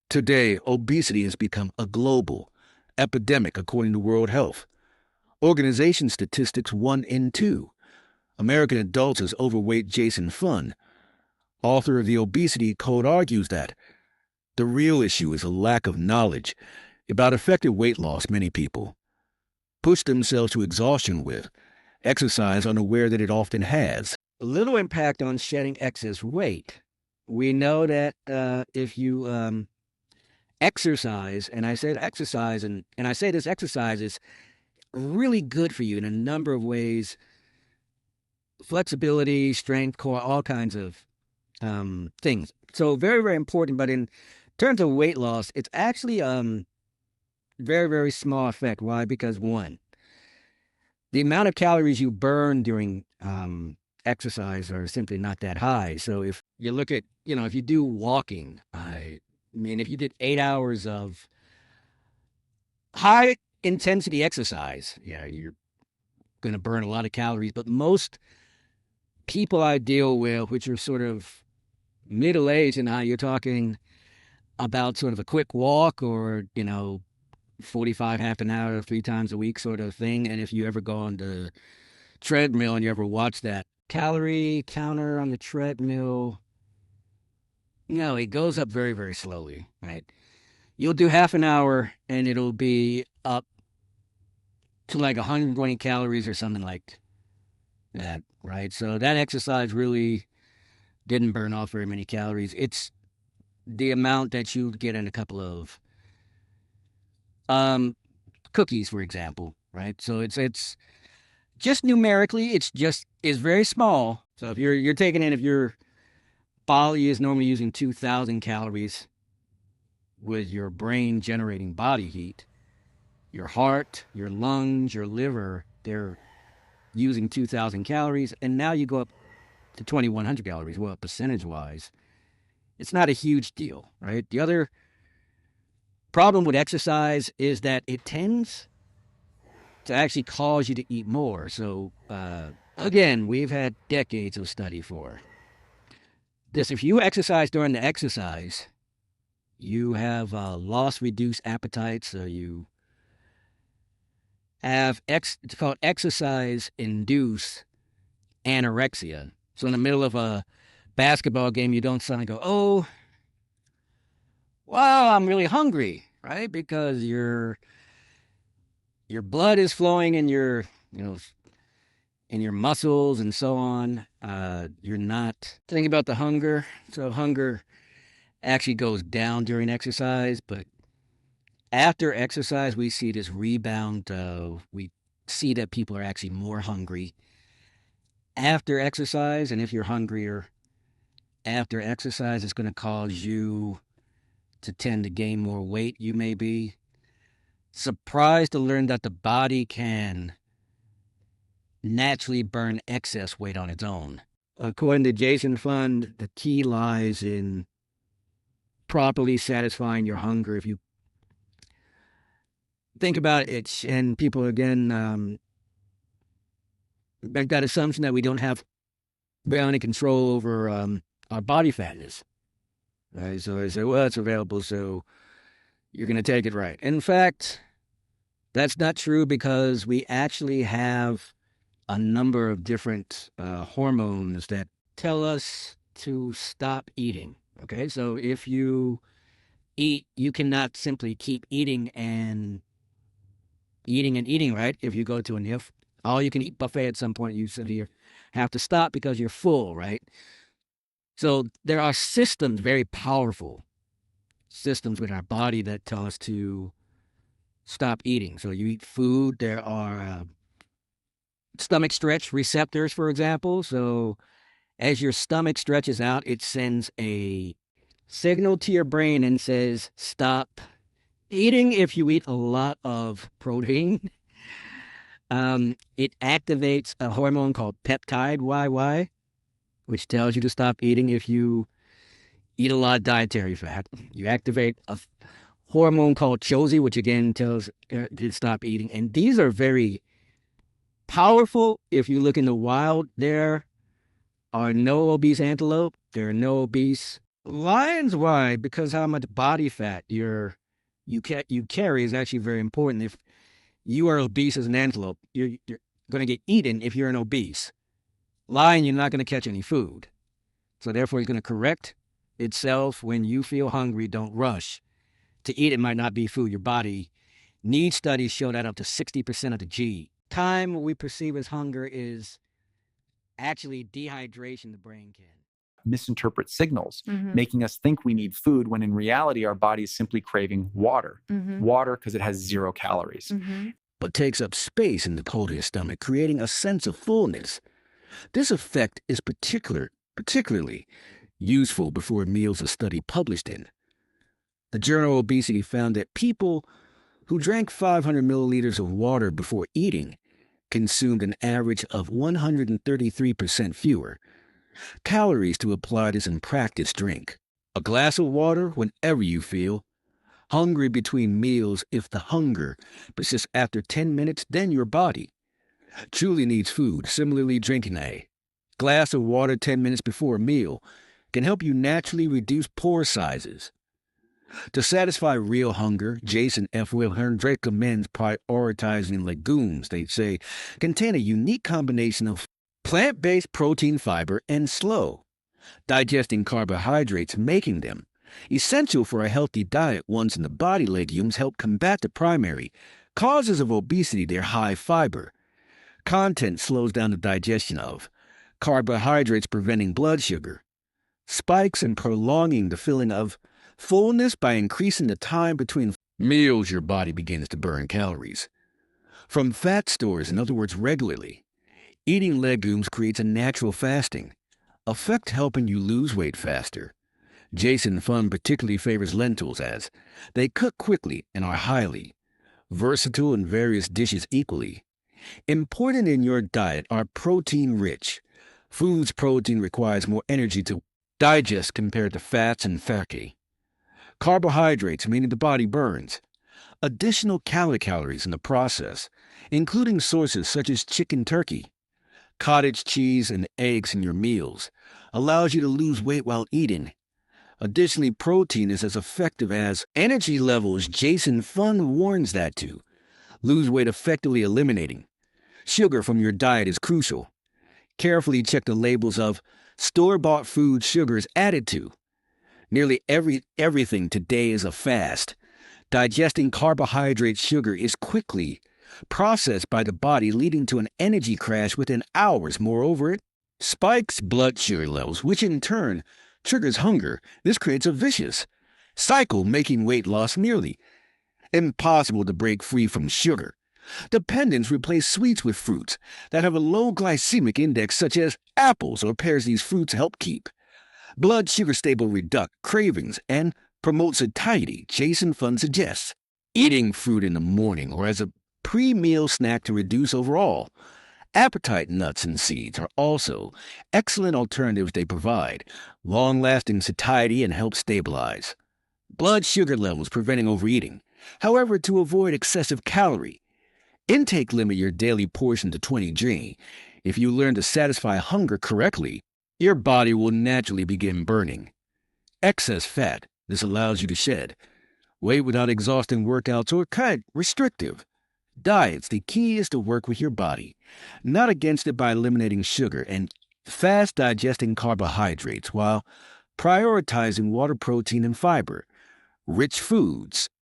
Today, obesity has become a global epidemic, according to World Health Organization statistics. 1 in 2 American adults is overweight. Jason Fun, author of The Obesity Code, argues that the real issue is a lack of knowledge about effective weight loss. Many people push themselves to exhaustion with exercise, unaware that it often has little impact on shedding excess weight. We know that if you exercise, and I said exercise, and I say this exercise is really good for you in a number of ways: flexibility, strength, core, all kinds of things. So very, very important. But in terms of weight loss, it's actually very, very small effect. Why? Because one, the amount of calories you burn during exercise are simply not that high. So if you look at, if you do walking, I mean, if you did 8 hours of high intensity exercise, yeah, you're going to burn a lot of calories. But most people I deal with, which are sort of middle aged, and now you're talking about sort of a quick walk or, 45, half an hour, 3 times a week sort of thing. And if you ever go on the treadmill and you ever watch that calorie counter on the treadmill, it goes up very, very slowly, right? You'll do half an hour and it'll be up to like 120 calories or something like that, right? So that exercise really didn't burn off very many calories. It's the amount that you get in a couple of cookies, for example, right? So it's just numerically, it's very small. So if you're taking in, if your body is normally using 2,000 calories with your brain generating body heat, your heart, your lungs, your liver, they're using 2,000 calories, and now you go up to 2,100 calories. Well, percentage wise, it's not a huge deal, right? The other problem with exercise is that it tends to actually cause you to eat more. So, again, we've had decades of study for this. If you exercise during the exercise, you have lost reduced appetite. So you have it's called exercise induced anorexia. So in the middle of a basketball game, you don't suddenly go, "Oh, wow, I'm really hungry," right? Because your blood is flowing in your in your muscles and so on. You're not thinking about the hunger. So hunger actually goes down during exercise, but after exercise, we see this rebound. We see that people are actually more hungry after exercise, and if you're hungrier after exercise, it's going to cause you to tend to gain more weight. You may be surprised to learn that the body can naturally burn excess weight on its own. According to Jason Fund, the key lies in properly satisfying your hunger. If you think about it, and people again make that assumption that we don't have any control over our body fatness. Right? So they say, well, it's available, so you're going to take it, right. In fact, that's not true, because we actually have a number of different hormones that tell us to stop eating. Okay, so if you eat, you cannot simply keep eating and eating and eating, right? If you go to an all you can eat buffet at some point, you simply have to stop because you're full, right? So there are systems, very powerful systems with our body, that tell us to stop eating. So you eat food, there are stomach stretch receptors, for example. So as your stomach stretches out, it sends a signal to your brain and says, stop eating. If you eat a lot of protein, it activates a hormone called peptide YY, which tells you to stop eating. If you eat a lot of dietary fat, you activate a hormone called CHOSI, which again tells you to stop eating. And these are very powerful. If you look in the wild, there are no obese antelope. There are no obese Lions, why? Because how much body fat you carry is actually very important. If you are obese as an antelope, you're going to get eaten if you're an obese. Lion, you're not going to catch any food. So therefore, it's going to correct itself when you feel hungry. Don't rush. To eat it might not be food. Your body needs studies show that up to 60% of the G. Time we perceive as hunger is actually dehydration the brain can. Misinterpret signals, making us think we need food when in reality our body is simply craving water. Water because it has 0 calories. But takes up space in the cold of your stomach, creating a sense of fullness. This effect is particularly useful before meals, a study published in. The journal Obesity found that people who drank 500 milliliters of water before eating consumed an average of 133% fewer calories to apply this in practice. Drink a glass of water whenever you feel hungry between meals. If the hunger persists after 10 minutes, then your body truly needs food. Similarly, drinking a glass of water 10 minutes before a meal can help you naturally reduce pore sizes. To satisfy real hunger, Jason F. Wilhern recommends prioritizing legumes. They say contain a unique combination of plant-based protein, fiber, and slow digesting carbohydrates, making them essential for a healthy diet. Once in the body, legumes help combat the primary causes of obesity. Their high fiber content slows down the digestion of carbohydrates, preventing blood sugar spikes and prolonging the feeling of fullness. By increasing the time between meals, your body begins to burn calories from fat stores. In other words, regularly. Eating legumes creates a natural fasting effect, helping you lose weight faster. Jason Fun particularly favors lentils as they cook quickly and are highly versatile in various dishes. Equally important in your diet are protein-rich foods. Protein requires more energy to digest compared to fats and fatty carbohydrates, meaning the body burns additional calories in the process, including sources such as chicken, turkey, cottage cheese, and eggs in your meals, allows you to lose weight while eating. Additionally, protein is as effective as energy levels. Jason Fun warns that to lose weight effectively, eliminating sugar from your diet is crucial. Carefully check the labels of store-bought food. Sugar is added to nearly everything today is a fast. Digesting carbohydrate sugar is quickly processed by the body, leading to an energy crash within hours. Moreover, it spikes blood sugar levels, which in turn triggers hunger. This creates a vicious cycle, making weight loss nearly impossible to break free from sugar. Dependents replace sweets with fruits that have a low glycemic index, such as apples or pears. These fruits help keep blood sugar stable, reduce cravings, and promote satiety. Jason Fun suggests eating fruit in the morning or as a pre-meal snack to reduce overall appetite. Nuts and seeds are also excellent alternatives. They provide long-lasting satiety and help stabilize blood sugar levels, preventing overeating. However, to avoid excessive calorie intake, limit your daily portion to 20 g. If you learn to satisfy hunger correctly, your body will naturally begin burning excess fat. This allows you to shed weight without exhausting workouts or cut restrictive diets. The key is to work with your body, not against it, by eliminating sugar and fast digesting carbohydrates while prioritizing water, protein, and fiber rich foods.